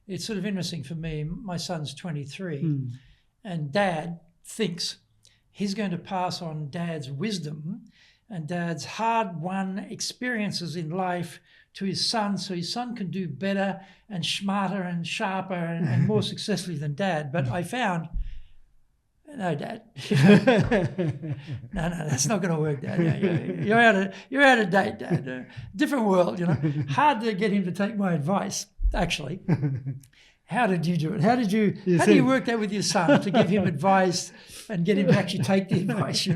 It's sort of interesting for me. My son's 23, and Dad thinks he's going to pass on Dad's wisdom and Dad's hard-won experiences in life to his son, so his son can do better and smarter and sharper and more successfully than Dad. But I found, no, Dad, no, that's not going to work, Dad. You're out of date, Dad. Different world, Hard to get him to take my advice, actually. How did you do it? How do you work that with your son to give him advice and get him to actually take the advice?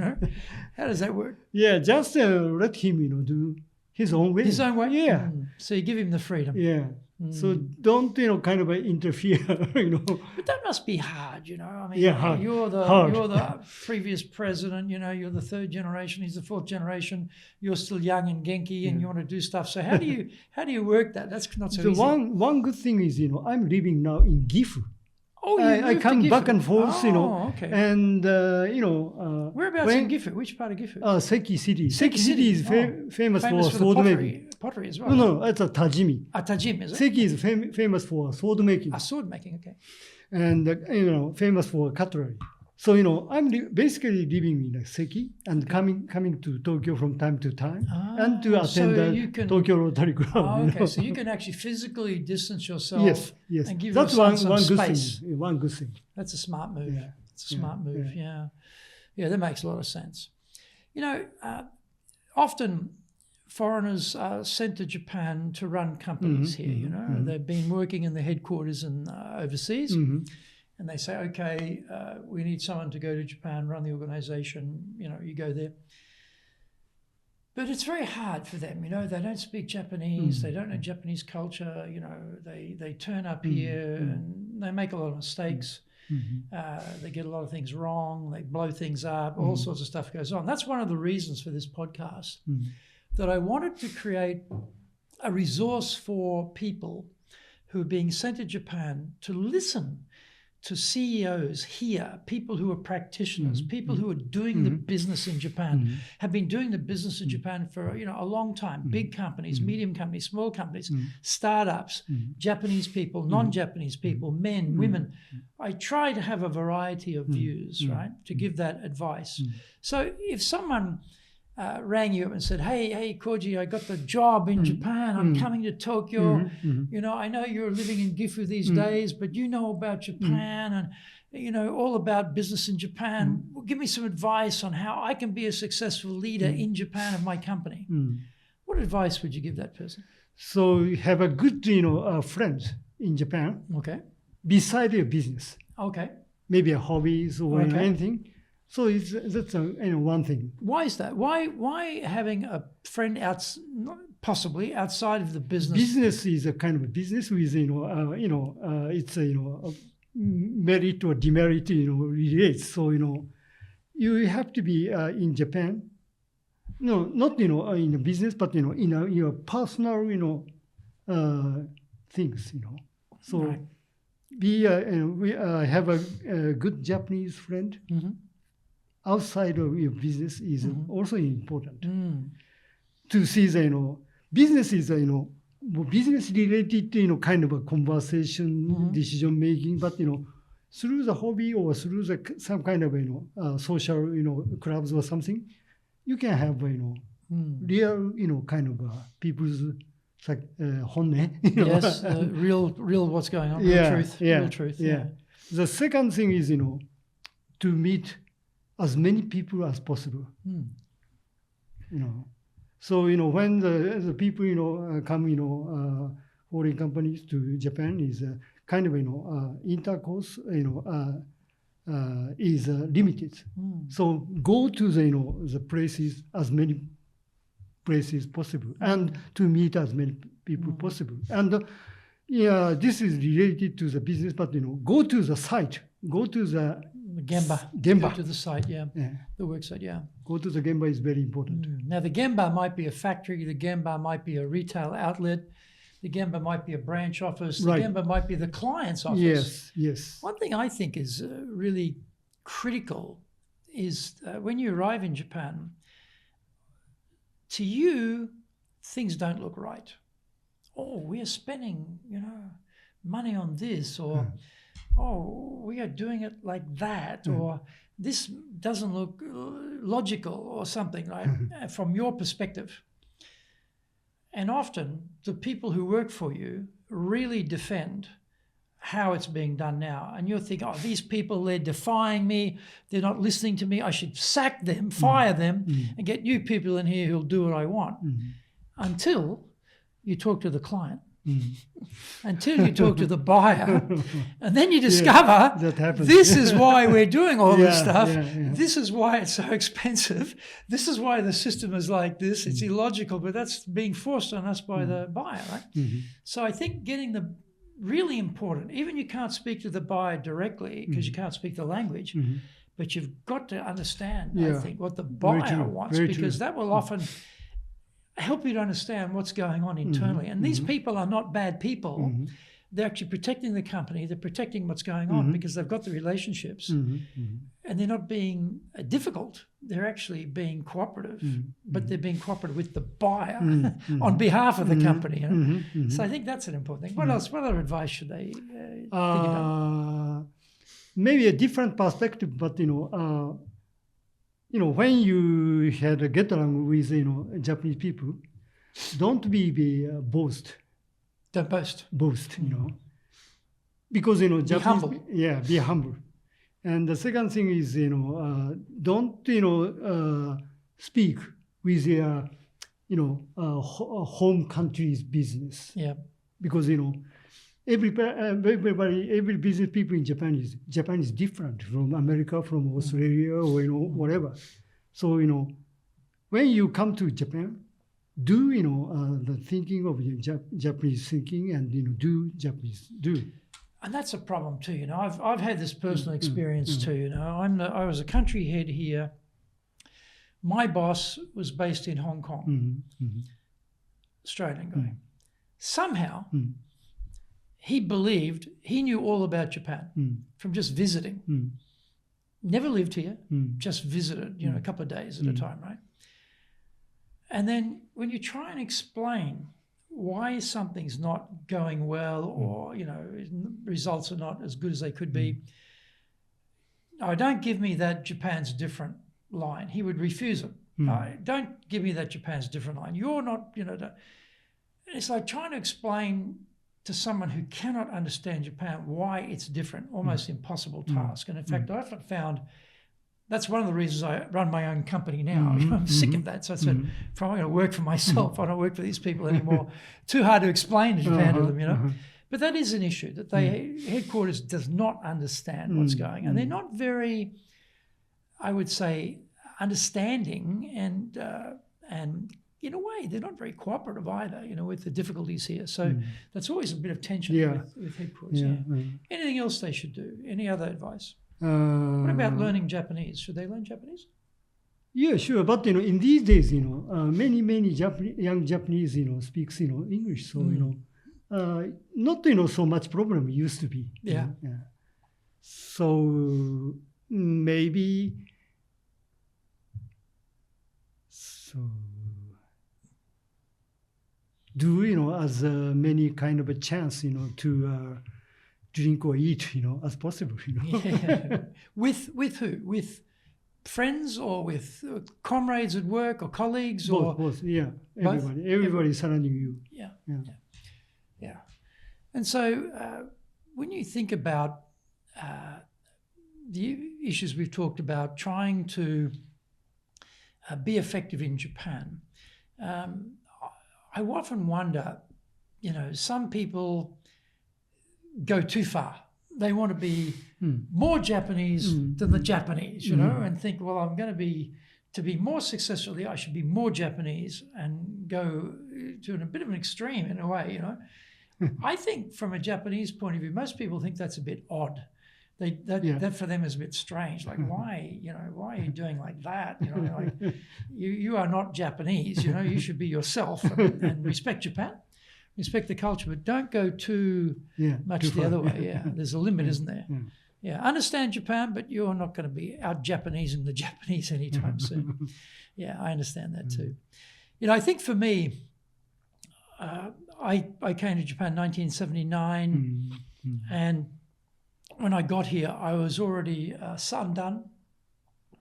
How does that work? Yeah, just let him, do his own way. His own way. Yeah. So you give him the freedom. Yeah. So don't kind of interfere. But that must be hard. Hard. You're the previous president. You're the third generation. He's the fourth generation. You're still young and genki, and you want to do stuff. So how do you work that? That's not so easy. One good thing is I'm living now in Gifu. Oh, you I moved to come back Gifu. and forth, Okay. and Whereabouts in Gifu? Which part of Gifu? Seki City. Seki Seki City is famous famous for the sword pottery, making. pottery as well. No, it's a Tajimi. Tajim, is it? Seki is famous for sword making, Sword making, okay. and famous for cutlery. So I'm basically living in Seki and coming to Tokyo from time to time, and to attend the Tokyo Rotary Club. Okay, so you can actually physically distance yourself. Yes. And give That's yourself one some good space. thing. One good thing. That's a smart move. Yeah. It's a smart move. Yeah, that makes a lot of sense. Often foreigners are sent to Japan to run companies here. They've been working in the headquarters and overseas. And they say, okay, we need someone to go to Japan, run the organization, you go there. But it's very hard for them, they don't speak Japanese, they don't know Japanese culture, they turn up here and they make a lot of mistakes. They get a lot of things wrong, they blow things up, all sorts of stuff goes on. That's one of the reasons for this podcast, that I wanted to create a resource for people who are being sent to Japan to listen to CEOs here, people who are practitioners, people who are doing the business in Japan, have been doing the business in Japan for a long time. Big companies, medium companies, small companies, startups, Japanese people, non-Japanese people, men, women. I try to have a variety of views, right, to give that advice. So if someone rang you up and said, hey, Koji, I got the job in Japan. I'm coming to Tokyo. I know you're living in Gifu these days, but you know about Japan and, all about business in Japan. Well, give me some advice on how I can be a successful leader in Japan of my company. What advice would you give that person? So you have a good, friend in Japan. Okay. Beside your business. Okay. Maybe a hobbies or anything. So that's one thing. Why is that? Why having a friend possibly outside of the business? Business is a kind of a business with it's a merit or demerit relates. So you have to be in Japan. No, not in a business, but in your personal things. So right. we have a good Japanese friend. Outside of your business is also important to see the business is business related kind of a conversation decision making, but through the hobby or through some kind of social clubs or something, you can have real kind of people's honne. Yes, real what's going on, real truth. Yeah. The second thing is to meet as many people as possible. So when the people come foreign companies to Japan is kind of intercourse is limited. So go to the places, as many places possible, and to meet as many people possible. And this is related to the business, but go to the site, go to the Gemba. Go to the site, the work site, Go to the Gemba is very important. Now the Gemba might be a factory, the Gemba might be a retail outlet, the Gemba might be a branch office, the Gemba might be the client's office. Yes. One thing I think is really critical is when you arrive in Japan, to you, things don't look right. Oh, we are spending, money on this, or oh, we are doing it like that, or this doesn't look logical or something, right, from your perspective. And often the people who work for you really defend how it's being done now. And you're thinking, oh, these people, they're defying me, they're not listening to me, I should sack them, fire them, and get new people in here who'll do what I want. Until you talk to the client. Until you talk to the buyer, and then you discover this is why we're doing all this stuff. This is why it's so expensive. This is why the system is like this. It's illogical, but that's being forced on us by the buyer, right? So I think getting the really important, even you can't speak to the buyer directly because you can't speak the language, but you've got to understand, I think, what the buyer wants, because that will often help you to understand what's going on internally. And these people are not bad people. they're actually protecting the company, they're protecting what's going on because they've got the relationships and they're not being difficult. They're actually being cooperative, but they're being cooperative with the buyer on behalf of the company. You know? So I think that's an important thing. What else? What other advice should they think about? Maybe a different perspective, but when you had a get along with Japanese people, don't be boast. Don't boast. Boast, because Japanese. Be humble. Yeah, be humble. And the second thing is don't speak with your home country's business. Yeah. Because every business people in Japan is different from America, from Australia, or whatever. So when you come to Japan, do the thinking of Japanese thinking, and do Japanese do. And that's a problem too. I've had this personal experience too. I was a country head here. My boss was based in Hong Kong, Australian guy. Somehow, he believed he knew all about Japan from just visiting. Never lived here, just visited, a couple of days at a time, right? And then when you try and explain why something's not going well or, results are not as good as they could be, oh, don't give me that Japan's different line. He would refuse it. Don't give me that Japan's different line. You're not, it's like trying to explain to someone who cannot understand Japan why it's different, almost impossible task. And in fact, I often found that's one of the reasons I run my own company now. I'm sick of that. So I said, if I'm going to work for myself, I don't work for these people anymore. Too hard to explain to Japan to them, But that is an issue, that headquarters does not understand what's going on. And they're not very, I would say, understanding and in a way, they're not very cooperative either, with the difficulties here. So that's always a bit of tension with headquarters. Anything else they should do? Any other advice? What about learning Japanese? Should they learn Japanese? Yeah, sure. But in these days, many young Japanese, speaks English. So not so much problem used to be. Yeah. So maybe. So do as many kind of a chance to drink or eat as possible. With who? With friends or with comrades at work or colleagues? Both. Yeah. Everybody surrounding you. Yeah. And so when you think about the issues we've talked about, trying to be effective in Japan, I often wonder, some people go too far. They want to be more Japanese than the Japanese, and think, well, I'm going to be more successful here, I should be more Japanese, and go to a bit of an extreme in a way, I think from a Japanese point of view, most people think that's a bit odd. That for them is a bit strange. Like, why are you doing like that? You are not Japanese. You should be yourself and respect Japan, respect the culture, but don't go too much the other way. Yeah, there's a limit, isn't there? Yeah, understand Japan, but you're not going to be out Japanesing the Japanese anytime soon. Yeah, I understand that too. I think for me, I came to Japan in 1979, and when I got here, I was already sandan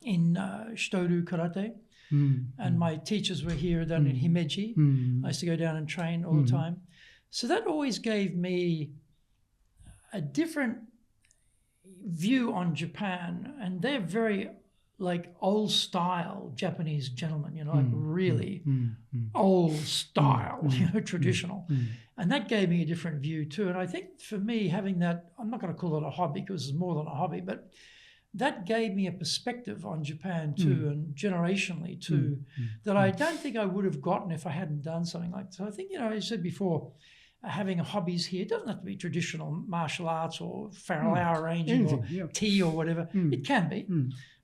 in Shitoru Karate, and my teachers were here down in Himeji. I used to go down and train all the time. So that always gave me a different view on Japan, and they're very like old style Japanese gentlemen, like really old style, traditional. And that gave me a different view too. And I think for me, having that, I'm not going to call it a hobby because it's more than a hobby, but that gave me a perspective on Japan too, and generationally too, that I don't think I would have gotten if I hadn't done something like that. So I think, as I said before, having hobbies here, it doesn't have to be traditional martial arts or feral hour ranging or tea or whatever. It can be.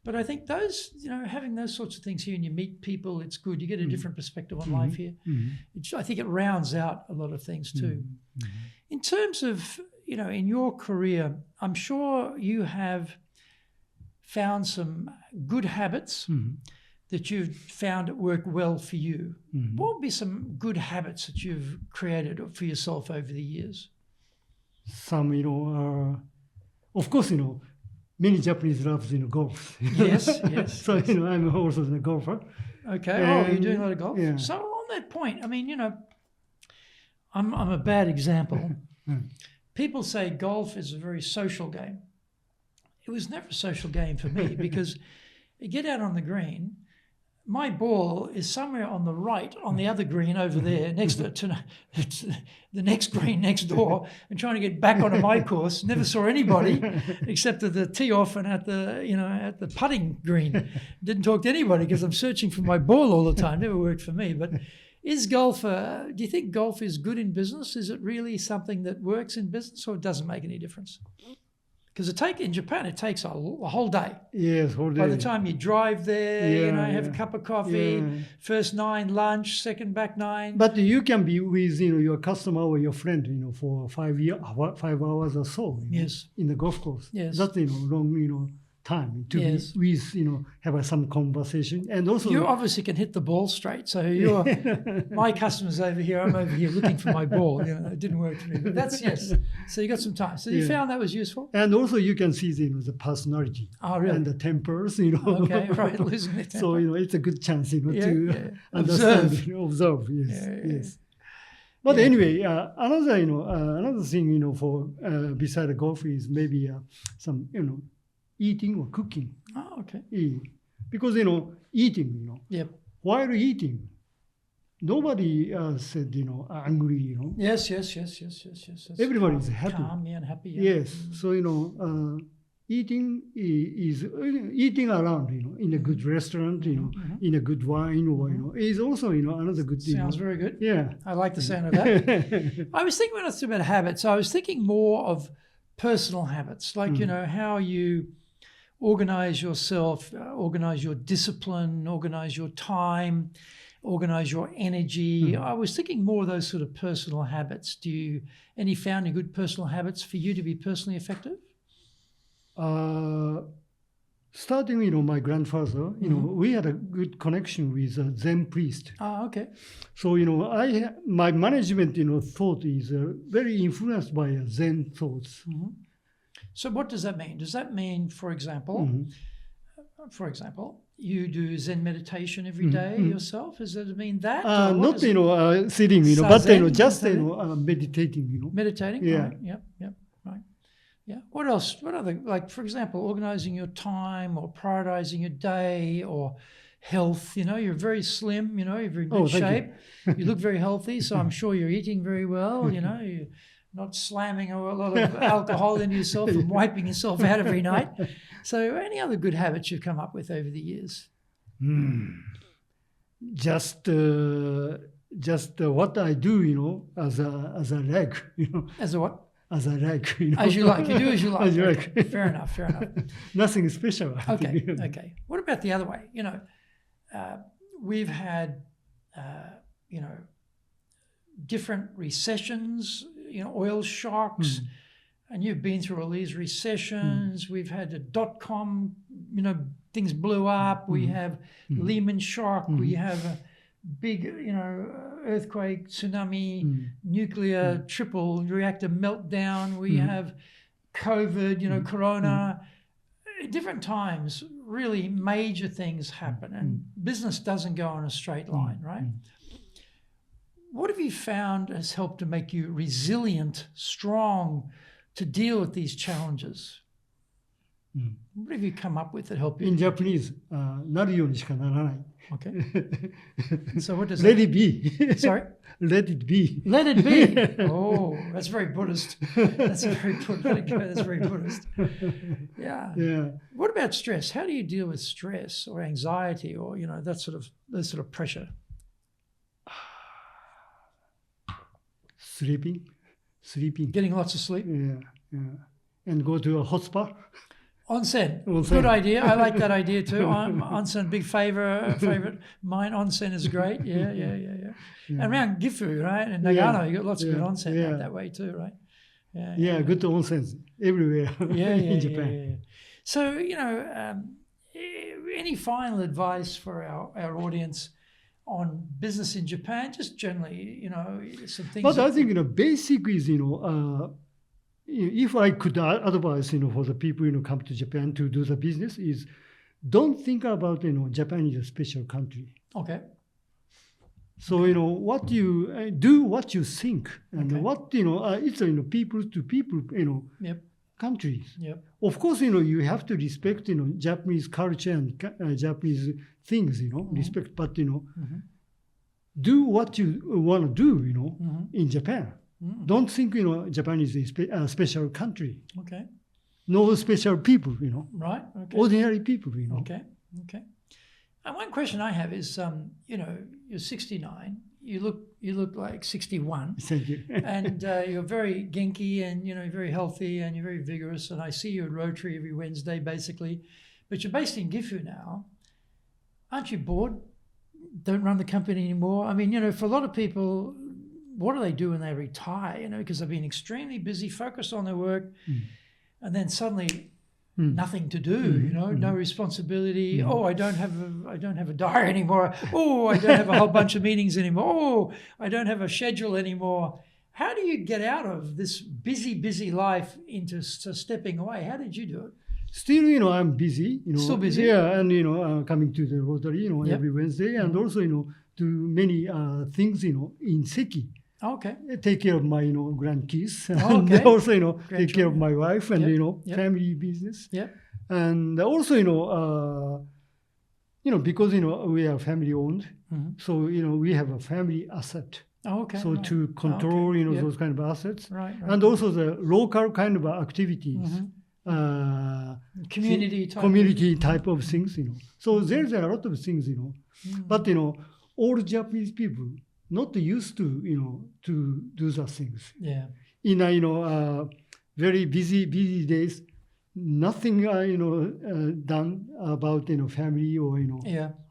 But I think those, having those sorts of things here and you meet people, it's good. You get a different perspective on life here. I think it rounds out a lot of things too. In terms of, in your career, I'm sure you have found some good habits that you've found that work well for you. What would be some good habits that you've created for yourself over the years? Some, of course, many Japanese love, golf. Yes, yes. So, yes. I'm also a golfer. Okay. You're doing a lot of golf? Yeah. So on that point, I mean, I'm a bad example. People say golf is a very social game. It was never a social game for me because you get out on the green, my ball is somewhere on the right, on the other green over there, next to the next green next door, and trying to get back onto my course. Never saw anybody except at the tee off and at the putting green. Didn't talk to anybody because I'm searching for my ball all the time. Never worked for me. But is golf? Do you think golf is good in business? Is it really something that works in business, or it doesn't make any difference? Because in Japan, it takes a whole day. Yes, whole day. By the time you drive there, have a cup of coffee, first 9 lunch, second back 9. But you can be with your customer or your friend, for 5 hours or so. Yes. In the golf course. Yes. That's long time to be with have some conversation, and also you obviously can hit the ball straight. So you're my customer's over here. I'm over here looking for my ball. It didn't work for me, but that's yes. So you got some time. So you found that was useful, and also you can see the personality and the tempers. Okay, right, losing the temper. So it's a good chance to understand, observe. Yes, yes. But anyway, another thing for beside the golf is maybe some eating or cooking. Oh, okay. Because eating, Yep. while eating, nobody said angry. Yes. Everybody is happy. Calm and happy. Yeah. Yes. So eating is eating around in a good restaurant, in a good wine, or is also another good thing. Sounds very good. Yeah. I like the sound of that. I was thinking when I was about habits, I was thinking more of personal habits, like how you organize yourself, organize your discipline, organize your time, organize your energy. I was thinking more of those sort of personal habits. Found any good personal habits for you to be personally effective? Starting, my grandfather, we had a good connection with a Zen priest. Ah, okay. So, my management, thought is very influenced by Zen thoughts. So what does that mean? Does that mean, for example, you do Zen meditation every day yourself? Does that mean that? Not, sitting, but, just, meditating, Meditating? Yeah. Right. Yep. Right. Yeah. What else? What other, like, for example, organizing your time or prioritizing your day or health? You're very slim, you're very good shape. You look very healthy, so I'm sure you're eating very well, you're not slamming a lot of alcohol into yourself and wiping yourself out every night. So any other good habits you've come up with over the years? Just what I do, as a leg, As a what? As a leg, As you like. You do as you like. As you okay. like. Fair enough. Nothing special. Okay. What about the other way? We've had, different recessions, oil shocks, and you've been through all these recessions. We've had the .com, things blew up. We have Lehman shock. We have a big, earthquake, tsunami, nuclear triple reactor meltdown. We have COVID, Corona. At different times, really major things happen, and business doesn't go on a straight line, right? What have you found has helped to make you resilient, strong, to deal with these challenges? What have you come up with that help you? In Japanese, なるようにしかならない. Okay. So what does Let that it be. Sorry? Let it be. Let it be. Oh, that's very Buddhist. That's very Buddhist. Yeah. What about stress? How do you deal with stress or anxiety or that sort of pressure? Sleeping. Getting lots of sleep. Yeah. And go to a hot spa. Onsen. Onsen. Good idea. I like that idea too. Onsen, big favorite. Mine, onsen is great. Yeah. And around Gifu, right? And Nagano, you got lots of good onsen out that way too, right? Yeah, good onsens everywhere in Japan. Yeah. So, any final advice for our audience on business in Japan? Just generally, some things. But I think, basic is, if I could advise, for the people, come to Japan to do the business is don't think about, Japan is a special country. Okay. So, what you do, what you think, and what, it's, people to people, countries. Yep. Of course, you have to respect, Japanese culture and Japanese things, respect, but, do what you want to do, in Japan. Don't think, Japan is a special country. Okay. No special people, Right. Okay. Ordinary people, Okay. And one question I have is, you're 69. You look like 61. Thank you. And you're very genki and, very healthy and you're very vigorous. And I see you at Rotary every Wednesday, basically. But you're based in Gifu now. Aren't you bored? Don't run the company anymore? I mean, for a lot of people, what do they do when they retire? Because they've been extremely busy, focused on their work. And then suddenly nothing to do, no responsibility. Oh, I don't have a diary anymore. Oh, I don't have a whole bunch of meetings anymore. Oh, I don't have a schedule anymore. How do you get out of this busy life into stepping away? How did you do it? Still, I'm busy. Still busy. Yeah, and coming to the Rotary, every Wednesday, and also, do many things, in Seki. Okay. Take care of my, grandkids, and also, take care of my wife and, family business. Yeah. And also, because, we are family owned, so, we have a family asset. Oh, okay. So to control, those kind of assets. Right. And also the local kind of activities. Community type of things, So there's a lot of things, But, all Japanese people not used to, to do the things. Yeah. In a, very busy days, nothing, done about, family or,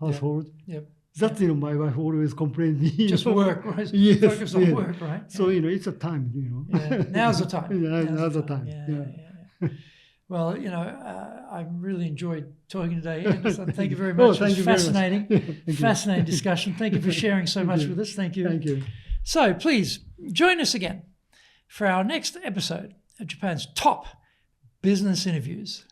household. Yep. That's, my wife always complains me. Just work, right? Yes, Focus on work, right? So, it's a time, Yeah. Now's the time. Now's the time. Yeah. Well, I really enjoyed talking today, Anderson. Thank you very much. Thank it was fascinating, fascinating discussion. Thank you for sharing so much with us. Thank you. Thank you. So please join us again for our next episode of Japan's top business interviews.